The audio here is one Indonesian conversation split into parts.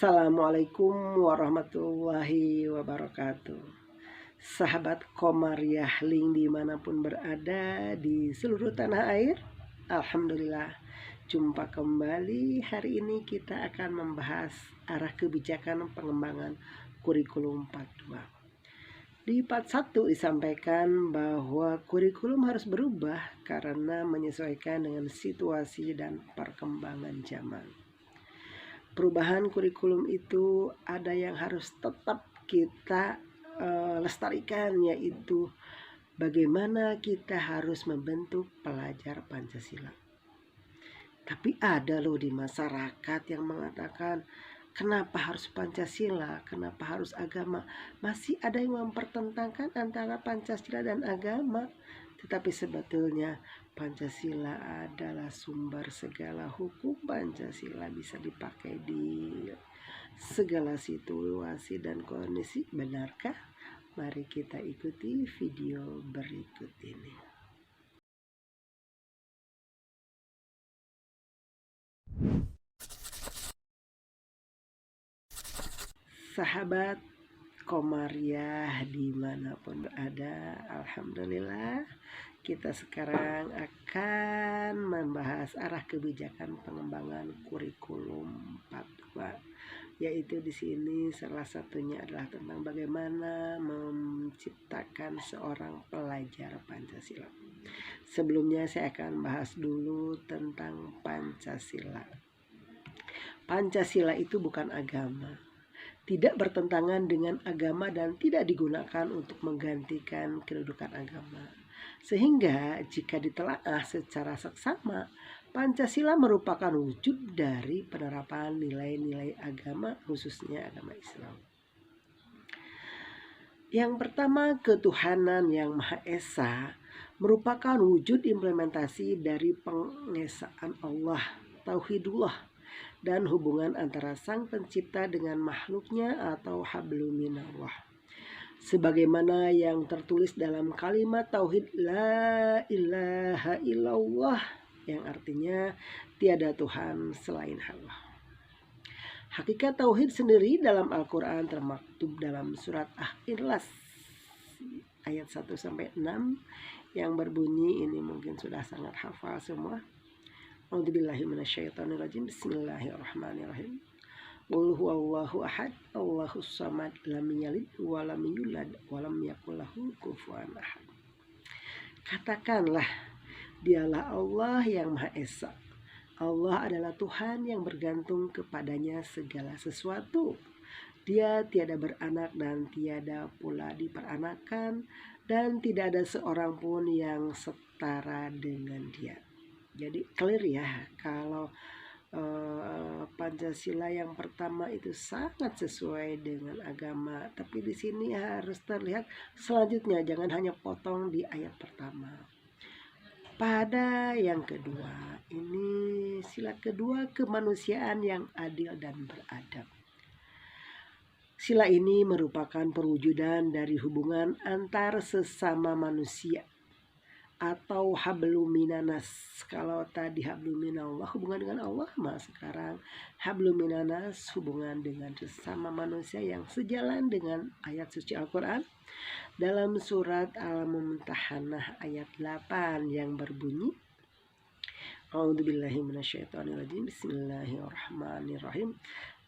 Assalamualaikum warahmatullahi wabarakatuh. Sahabat Komariah Link dimanapun berada di seluruh tanah air, Alhamdulillah jumpa kembali. Hari ini kita akan membahas arah kebijakan pengembangan kurikulum 42. Di part 1 disampaikan bahwa kurikulum harus berubah karena menyesuaikan dengan situasi dan perkembangan zaman. Perubahan kurikulum itu ada yang harus tetap kita lestarikan, yaitu bagaimana kita harus membentuk pelajar Pancasila. Tapi ada loh di masyarakat yang mengatakan, kenapa harus Pancasila, kenapa harus agama? Masih ada yang mempertentangkan antara Pancasila dan agama. Tetapi sebetulnya Pancasila adalah sumber segala hukum. Pancasila bisa dipakai di segala situasi dan kondisi. Benarkah? Mari kita ikuti video berikut ini. Sahabat Komariah dimanapun berada, Alhamdulillah kita sekarang akan membahas arah kebijakan pengembangan kurikulum 42, yaitu di sini salah satunya adalah tentang bagaimana menciptakan seorang pelajar Pancasila. Sebelumnya saya akan bahas dulu tentang Pancasila. Pancasila itu bukan agama, tidak bertentangan dengan agama dan tidak digunakan untuk menggantikan kedudukan agama. Sehingga jika ditelaah secara seksama, Pancasila merupakan wujud dari penerapan nilai-nilai agama, khususnya agama Islam. Yang pertama, ketuhanan yang Maha Esa merupakan wujud implementasi dari pengesaan Allah, tauhidullah, dan hubungan antara sang pencipta dengan makhluknya atau hablum minallah. Sebagaimana yang tertulis dalam kalimat tauhid la ilaha illallah, yang artinya tiada Tuhan selain Allah. Hakikat tauhid sendiri dalam Al-Quran termaktub dalam surat Al-Ikhlas ayat 1-6 yang berbunyi, ini mungkin sudah sangat hafal semua. A'udzubillahi minasyaitonirrajim. Bismillahirrahmanirrahim. Qul huwallahu ahad, Allahus samad, lam yalid wa lam yulad wa lam yakul lahu kufuwan ahad. Katakanlah, dialah Allah yang Maha Esa. Allah adalah Tuhan yang bergantung kepadanya segala sesuatu. Dia tiada beranak dan tiada pula diperanakan, dan tidak ada seorang pun yang setara dengan Dia. Jadi clear ya, kalau Pancasila yang pertama itu sangat sesuai dengan agama, tapi di sini harus terlihat selanjutnya, jangan hanya potong di ayat pertama. Pada yang kedua, ini sila kedua, kemanusiaan yang adil dan beradab. Sila ini merupakan perwujudan dari hubungan antar sesama manusia atau hablum minanas. Kalau tadi hablum minallah hubungan dengan Allah, maka sekarang hablum minanas hubungan dengan sesama manusia yang sejalan dengan ayat suci Al-Quran dalam surat Al-Mumtahanah ayat 8 yang berbunyi, A'udzubillahi minasyaitonirrajim. Bismillahirrahmanirrahim.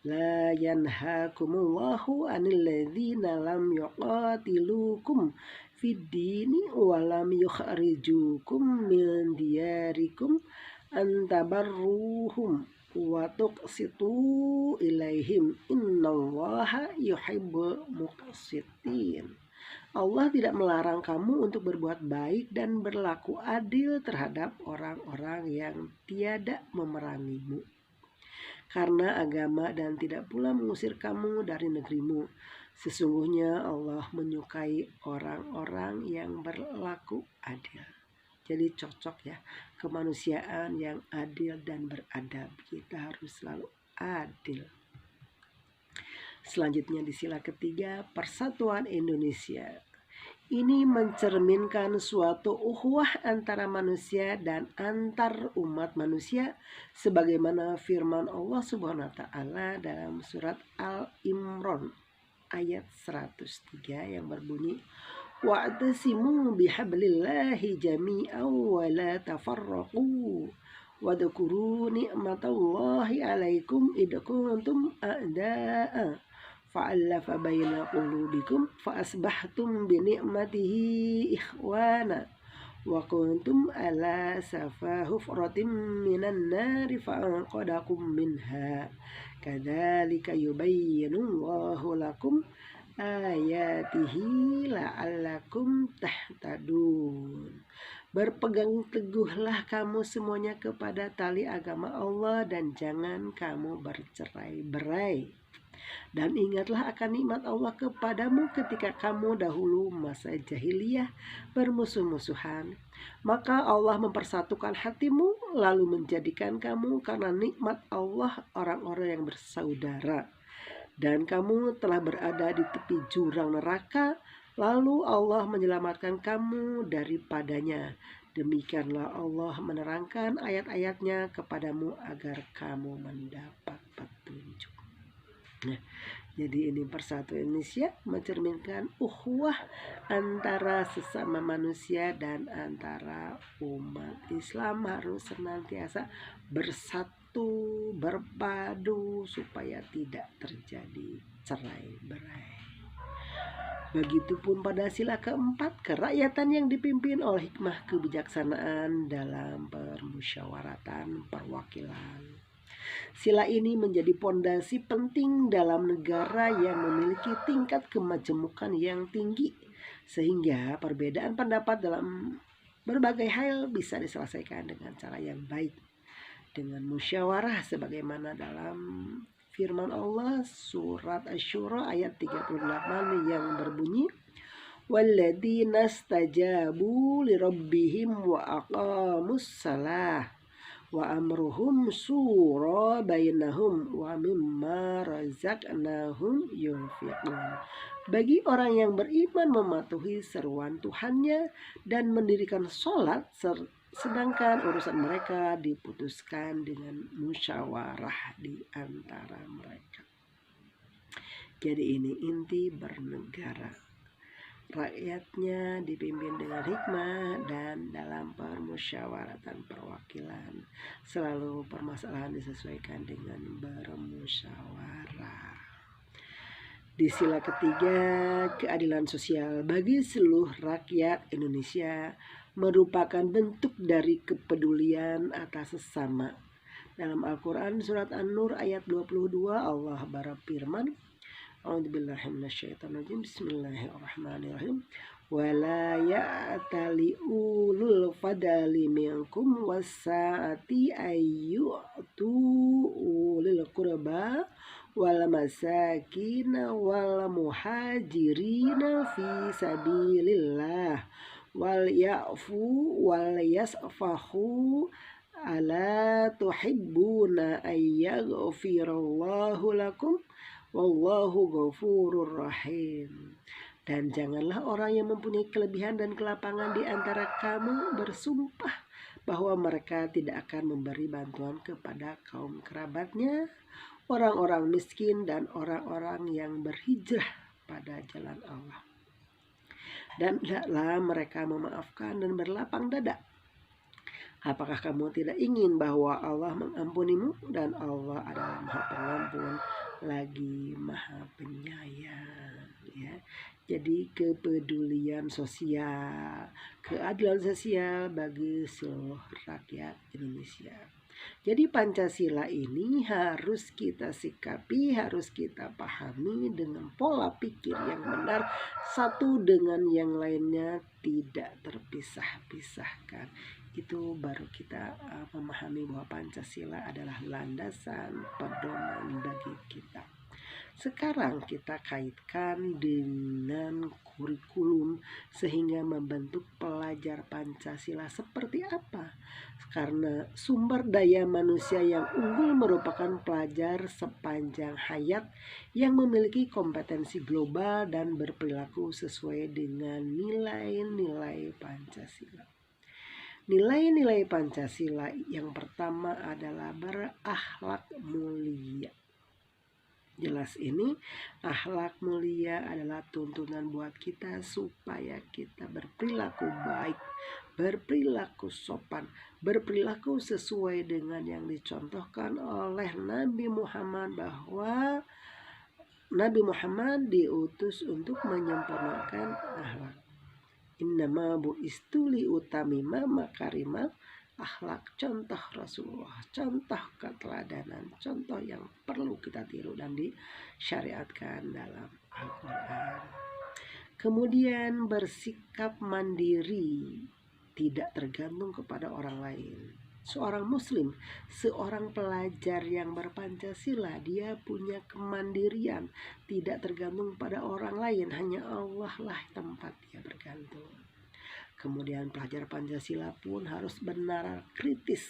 La yanhakumullahu 'anil ladzina lam yuqatilukum fid dini wa lam yukhrijukum min diyarikum an tabarruhum wa tuqsitu ilaihim innallaha yuhibbul muqsitin. Allah tidak melarang kamu untuk berbuat baik dan berlaku adil terhadap orang-orang yang tiada memerangimu karena agama dan tidak pula mengusir kamu dari negerimu. Sesungguhnya Allah menyukai orang-orang yang berlaku adil. Jadi cocok ya, kemanusiaan yang adil dan beradab. Kita harus selalu adil. Selanjutnya di sila ketiga, persatuan Indonesia. Ini mencerminkan suatu ukhuwah antara manusia dan antar umat manusia sebagaimana firman Allah Subhanahu wa taala dalam surat Al-Imran ayat 103 yang berbunyi wa'tasimu bihablillahi jami'an wa la tafarraqu wadhkuru ni'matallahi 'alaikum id kuntum a'da'a fa'alafa baina qulubikum fa'asbahtum bi ni'matihi ikhwana wa kuntum ala safa hufratin minan nari fa'anqadakum minha kadzalika yubayyinullahu lakum ayatihi la'allakum tahtadun. Berpegang teguhlah kamu semuanya kepada tali agama Allah dan jangan kamu bercerai-berai. Dan ingatlah akan nikmat Allah kepadamu ketika kamu dahulu masa jahiliyah bermusuh-musuhan. Maka Allah mempersatukan hatimu lalu menjadikan kamu karena nikmat Allah orang-orang yang bersaudara. Dan kamu telah berada di tepi jurang neraka, lalu Allah menyelamatkan kamu daripadanya. Demikianlah Allah menerangkan ayat-ayatnya kepadamu agar kamu mendapat petunjuk. Nah, jadi ini persatu Indonesia mencerminkan ukhuwah antara sesama manusia dan antara umat Islam harus senantiasa bersatu, berpadu supaya tidak terjadi cerai-berai. Begitupun pada sila keempat, kerakyatan yang dipimpin oleh hikmah kebijaksanaan dalam permusyawaratan perwakilan. Sila ini menjadi pondasi penting dalam negara yang memiliki tingkat kemajemukan yang tinggi, sehingga perbedaan pendapat dalam berbagai hal bisa diselesaikan dengan cara yang baik, dengan musyawarah sebagaimana dalam firman Allah surat Asy-Syura ayat 38 yang berbunyi walladzina stajabu lirabbihim wa aqamus salah wa amruhum syura bainahum wa mimma razaqnahum yunfiqun. Bagi orang yang beriman mematuhi seruan Tuhannya dan mendirikan sholat sedangkan urusan mereka diputuskan dengan musyawarah di antara mereka. Jadi ini inti bernegara. Rakyatnya dipimpin dengan hikmah dan dalam permusyawaratan perwakilan selalu permasalahan disesuaikan dengan bermusyawarah. Di sila ketiga, keadilan sosial bagi seluruh rakyat Indonesia merupakan bentuk dari kepedulian atas sesama. Dalam Al-Quran surat An-Nur ayat 22 Allah berfirman A'udzubillahi minasyaitonirrajim. Bismillahirrahmanirrahim. Wala ya'tali ulul fadali minkum wasa'ati ayyu'tu ulil qurba wal masakin wal muhajirina fi sabilillah wal ya'fu wal yasfahu ala tuhibbuna ayyaghfirallahu lakum wallahu ghafurur rahim. Dan janganlah orang yang mempunyai kelebihan dan kelapangan di antara kamu bersumpah bahwa mereka tidak akan memberi bantuan kepada kaum kerabatnya, orang-orang miskin dan orang-orang yang berhijrah pada jalan Allah. Dan hendaklah mereka memaafkan dan berlapang dada. Apakah kamu tidak ingin bahwa Allah mengampunimu dan Allah adalah Maha Pengampun lagi Maha Penyayang, ya. Jadi kepedulian sosial, keadilan sosial bagi seluruh rakyat Indonesia. Jadi Pancasila ini harus kita sikapi, harus kita pahami dengan pola pikir yang benar, satu dengan yang lainnya tidak terpisah-pisahkan. Itu baru kita memahami bahwa Pancasila adalah landasan pedoman bagi kita. Sekarang kita kaitkan dengan kurikulum sehingga membentuk pelajar Pancasila seperti apa? Karena sumber daya manusia yang unggul merupakan pelajar sepanjang hayat yang memiliki kompetensi global dan berperilaku sesuai dengan nilai-nilai Pancasila. Nilai-nilai Pancasila yang pertama adalah berakhlak mulia. Jelas ini, akhlak mulia adalah tuntunan buat kita supaya kita berperilaku baik, berperilaku sopan, berperilaku sesuai dengan yang dicontohkan oleh Nabi Muhammad, bahwa Nabi Muhammad diutus untuk menyempurnakan akhlak. Innama bu'istu liutamima makarimal akhlak. Contoh Rasulullah, contoh keteladanan, contoh yang perlu kita tiru dan disyariatkan dalam Al-Quran. Kemudian bersikap mandiri, tidak tergantung kepada orang lain. Seorang muslim, seorang pelajar yang berpancasila, dia punya kemandirian, tidak tergantung pada orang lain, hanya Allah lah tempat dia bergantung. Kemudian pelajar Pancasila pun harus benar kritis.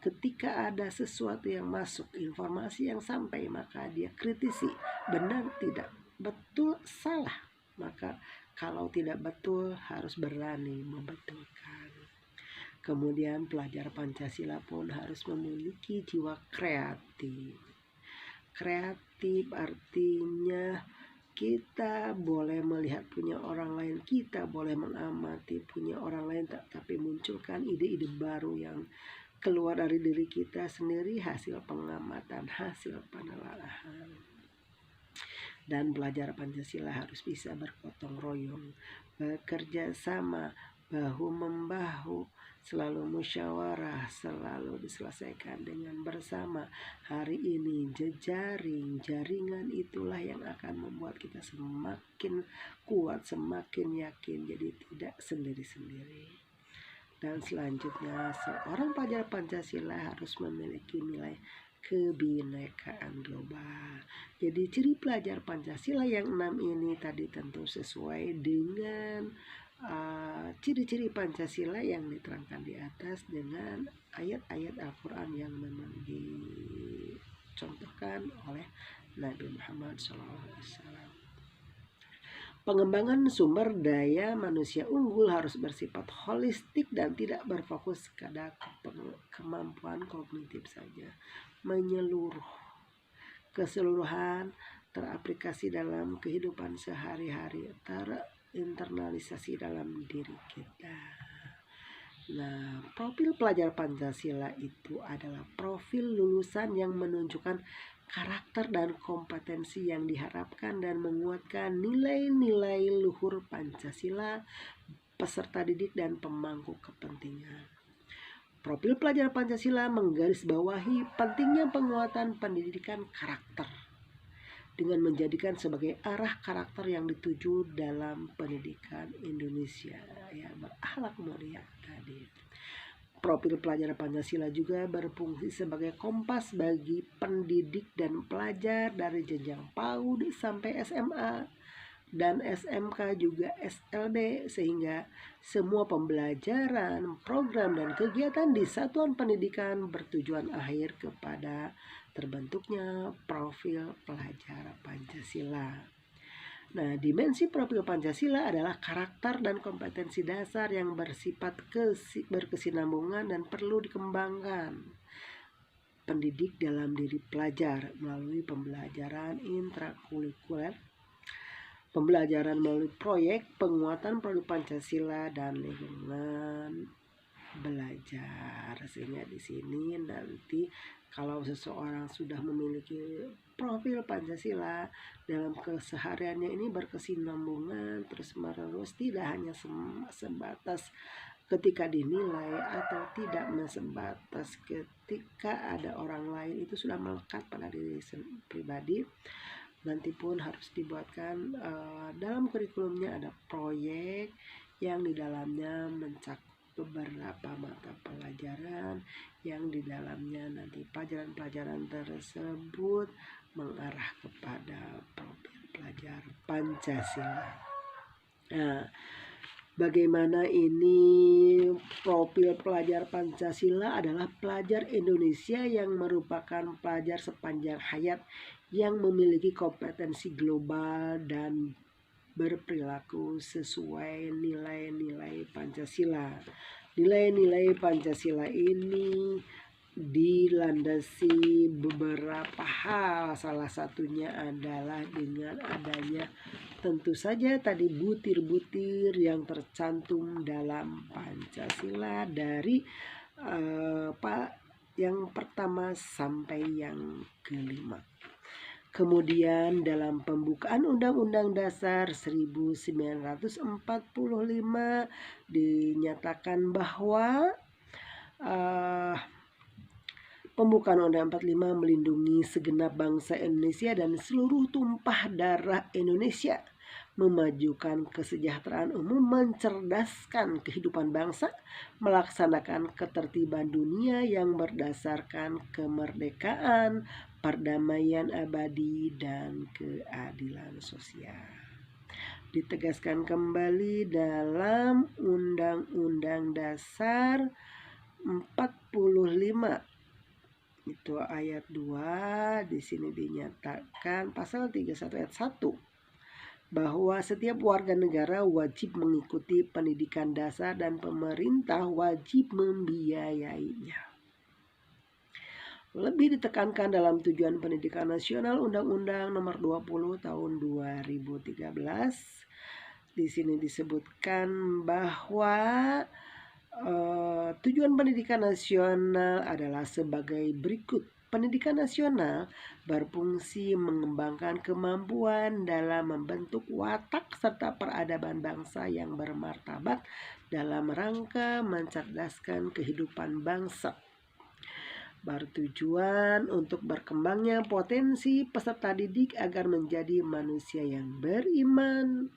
Ketika ada sesuatu yang masuk, informasi yang sampai, maka dia kritisi, benar tidak, betul salah. Maka kalau tidak betul harus berani membetulkan. Kemudian pelajar Pancasila pun harus memiliki jiwa kreatif. Kreatif artinya kita boleh melihat punya orang lain, kita boleh mengamati punya orang lain, tapi munculkan ide-ide baru yang keluar dari diri kita sendiri, hasil pengamatan, hasil penelaahan. Dan belajar Pancasila harus bisa bergotong royong, bekerja sama, bahu-membahu, selalu musyawarah, selalu diselesaikan dengan bersama. Hari ini jejaring, jaringan itulah yang akan membuat kita semakin kuat, semakin yakin, jadi tidak sendiri-sendiri. Dan selanjutnya, seorang pelajar Pancasila harus memiliki nilai kebinekaan global. Jadi ciri pelajar Pancasila yang 6 ini tadi tentu sesuai dengan ciri-ciri Pancasila yang diterangkan di atas dengan ayat-ayat Al-Quran yang memang dicontohkan oleh Nabi Muhammad SAW. Pengembangan sumber daya manusia unggul harus bersifat holistik dan tidak berfokus pada kemampuan kognitif saja, menyeluruh, keseluruhan, teraplikasi dalam kehidupan sehari-hari, terinternalisasi dalam diri kita. Nah, profil pelajar Pancasila itu adalah profil lulusan yang menunjukkan karakter dan kompetensi yang diharapkan dan menguatkan nilai-nilai luhur Pancasila, peserta didik dan pemangku kepentingan. Profil pelajar Pancasila menggarisbawahi pentingnya penguatan pendidikan karakter dengan menjadikan sebagai arah karakter yang dituju dalam pendidikan Indonesia, ya, berakhlak mulia tadi. Profil pelajar Pancasila juga berfungsi sebagai kompas bagi pendidik dan pelajar dari jenjang PAUD sampai SMA dan SMK juga SLB, sehingga semua pembelajaran, program dan kegiatan di satuan pendidikan bertujuan akhir kepada terbentuknya profil pelajar Pancasila. Nah, dimensi profil Pancasila adalah karakter dan kompetensi dasar yang bersifat berkesinambungan dan perlu dikembangkan. Pendidik dalam diri pelajar melalui pembelajaran intrakurikuler, pembelajaran melalui proyek penguatan produk Pancasila dan lingkungan belajar. Sehingga di sini nanti kalau seseorang sudah memiliki profil Pancasila dalam kesehariannya ini berkesinambungan terus-menerus, tidak hanya sebatas ketika dinilai atau tidak sebatas ketika ada orang lain, itu sudah melekat pada diri pribadi. Nanti pun harus dibuatkan dalam kurikulumnya ada proyek yang di dalamnya mencakup beberapa mata pelajaran yang di dalamnya nanti pelajaran-pelajaran tersebut mengarah kepada profil pelajar Pancasila. Nah, bagaimana ini profil pelajar Pancasila adalah pelajar Indonesia yang merupakan pelajar sepanjang hayat yang memiliki kompetensi global dan berperilaku sesuai nilai-nilai Pancasila. Nilai-nilai Pancasila ini dilandasi beberapa hal, salah satunya adalah dengan adanya tentu saja tadi butir-butir yang tercantum dalam Pancasila dari yang pertama sampai yang kelima. Kemudian dalam pembukaan Undang-Undang Dasar 1945 dinyatakan bahwa pembukaan Undang-Undang 45 melindungi segenap bangsa Indonesia dan seluruh tumpah darah Indonesia, memajukan kesejahteraan umum, mencerdaskan kehidupan bangsa, melaksanakan ketertiban dunia yang berdasarkan kemerdekaan, perdamaian abadi, dan keadilan sosial. Ditegaskan kembali dalam Undang-Undang Dasar 45 itu ayat 2, di sini dinyatakan pasal 31 ayat 1 bahwa setiap warga negara wajib mengikuti pendidikan dasar dan pemerintah wajib membiayainya. Lebih ditekankan dalam tujuan pendidikan nasional Undang-Undang Nomor 20 Tahun 2013. Di sini disebutkan bahwa tujuan pendidikan nasional adalah sebagai berikut. Pendidikan nasional berfungsi mengembangkan kemampuan dalam membentuk watak serta peradaban bangsa yang bermartabat dalam rangka mencerdaskan kehidupan bangsa. Bertujuan untuk berkembangnya potensi peserta didik agar menjadi manusia yang beriman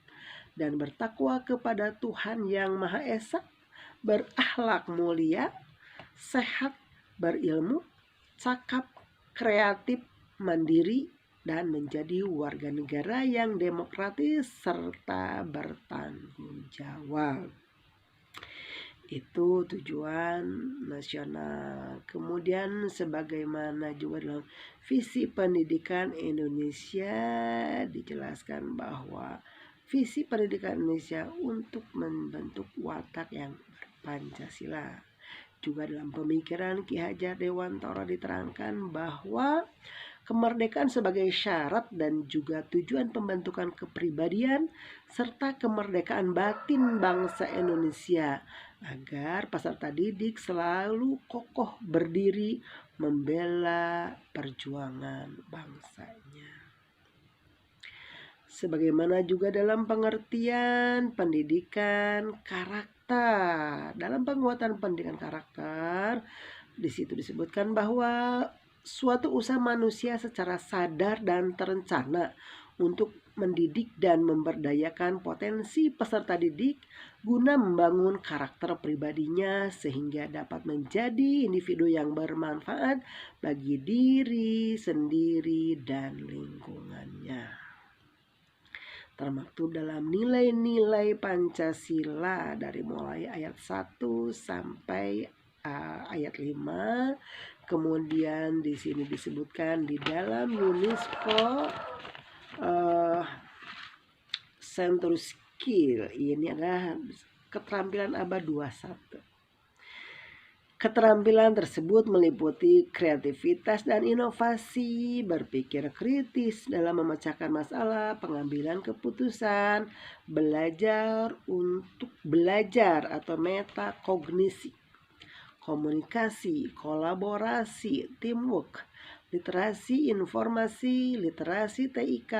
dan bertakwa kepada Tuhan Yang Maha Esa, berakhlak mulia, sehat, berilmu, cakap, kreatif, mandiri, dan menjadi warga negara yang demokratis serta bertanggung jawab. Itu tujuan nasional. Kemudian sebagaimana juga dalam visi pendidikan Indonesia dijelaskan bahwa visi pendidikan Indonesia untuk membentuk watak yang Pancasila. Juga dalam pemikiran Ki Hajar Dewantara diterangkan bahwa kemerdekaan sebagai syarat dan juga tujuan pembentukan kepribadian serta kemerdekaan batin bangsa Indonesia agar peserta didik selalu kokoh berdiri membela perjuangan bangsanya. Sebagaimana juga dalam pengertian pendidikan karakter. Dalam penguatan pendidikan karakter, di situ disebutkan bahwa suatu usaha manusia secara sadar dan terencana untuk mendidik dan memberdayakan potensi peserta didik guna membangun karakter pribadinya sehingga dapat menjadi individu yang bermanfaat bagi diri sendiri dan lingkungannya. Termaktub dalam nilai-nilai Pancasila dari mulai ayat 1 sampai ayat 5. Kemudian di sini disebutkan di dalam UNESCO Century Skill, ini adalah keterampilan abad 21. Keterampilan tersebut meliputi kreativitas dan inovasi, berpikir kritis dalam memecahkan masalah, pengambilan keputusan, belajar untuk belajar atau metakognisi, komunikasi, kolaborasi, teamwork, literasi informasi, literasi TIK,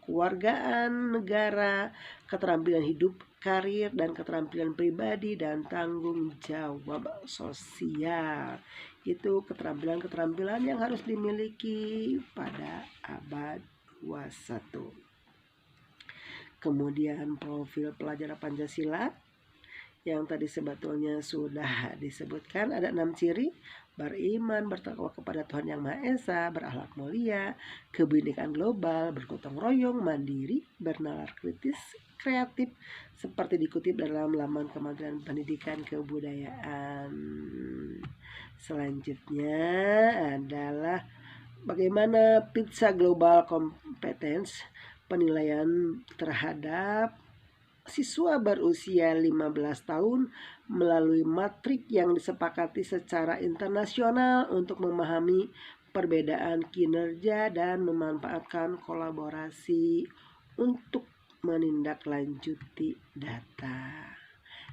kewargaan negara, keterampilan hidup, karir, dan keterampilan pribadi dan tanggung jawab sosial. Itu keterampilan-keterampilan yang harus dimiliki pada abad 21. Kemudian profil pelajar Pancasila yang tadi sebetulnya sudah disebutkan, ada 6 ciri. beriman, bertakwa kepada Tuhan Yang Maha Esa, berakhlak mulia, kebinekaan global, bergotong royong, mandiri, bernalar kritis, kreatif, seperti dikutip dalam laman Kementerian Pendidikan Kebudayaan. Selanjutnya adalah bagaimana pizza global competence, penilaian terhadap siswa berusia 15 tahun melalui matrik yang disepakati secara internasional untuk memahami perbedaan kinerja dan memanfaatkan kolaborasi untuk menindaklanjuti data.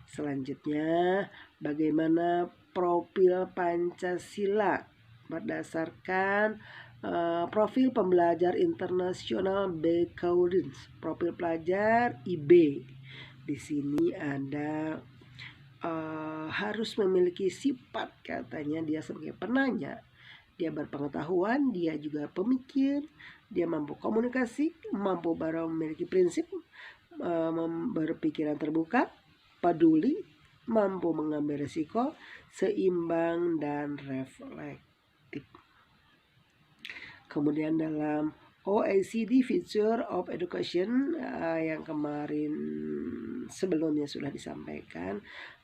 Selanjutnya, bagaimana profil Pancasila berdasarkan profil pembelajar internasional Becoudens, profil pelajar IB. Di sini ada harus memiliki sifat, katanya dia sebagai penanya, dia berpengetahuan, dia juga pemikir, dia mampu komunikasi, mampu memiliki prinsip, berpikiran terbuka, peduli, mampu mengambil risiko, seimbang, dan reflektif. Kemudian dalam OECD Future of Education yang kemarin sebelumnya sudah disampaikan,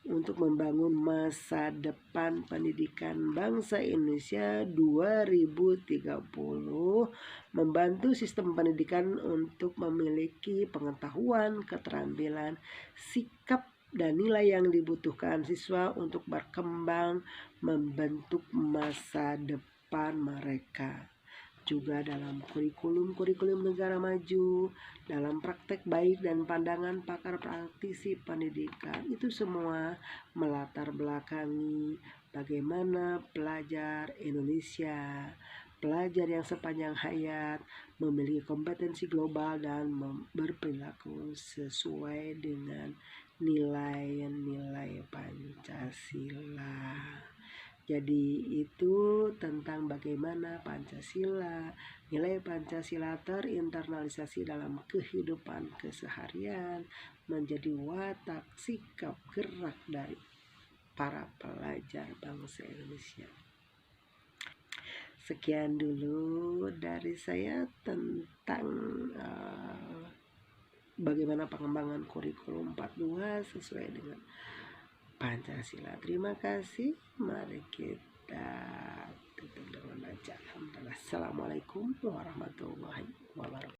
untuk membangun masa depan pendidikan bangsa Indonesia 2030, membantu sistem pendidikan untuk memiliki pengetahuan, keterampilan, sikap, dan nilai yang dibutuhkan siswa untuk berkembang membentuk masa depan mereka. Juga dalam kurikulum negara maju, dalam praktek baik dan pandangan pakar praktisi pendidikan, itu semua melatar belakangi bagaimana pelajar Indonesia, pelajar yang sepanjang hayat memiliki kompetensi global dan berperilaku sesuai dengan nilai-nilai Pancasila. Jadi itu tentang bagaimana Pancasila, nilai Pancasila terinternalisasi dalam kehidupan keseharian, menjadi watak, sikap, gerak dari para pelajar bangsa Indonesia. Sekian dulu dari saya tentang bagaimana pengembangan kurikulum 42 sesuai dengan Pancasila. Terima kasih. Mari kita tutup dengan bacaan. Assalamualaikum warahmatullahi wabarakatuh.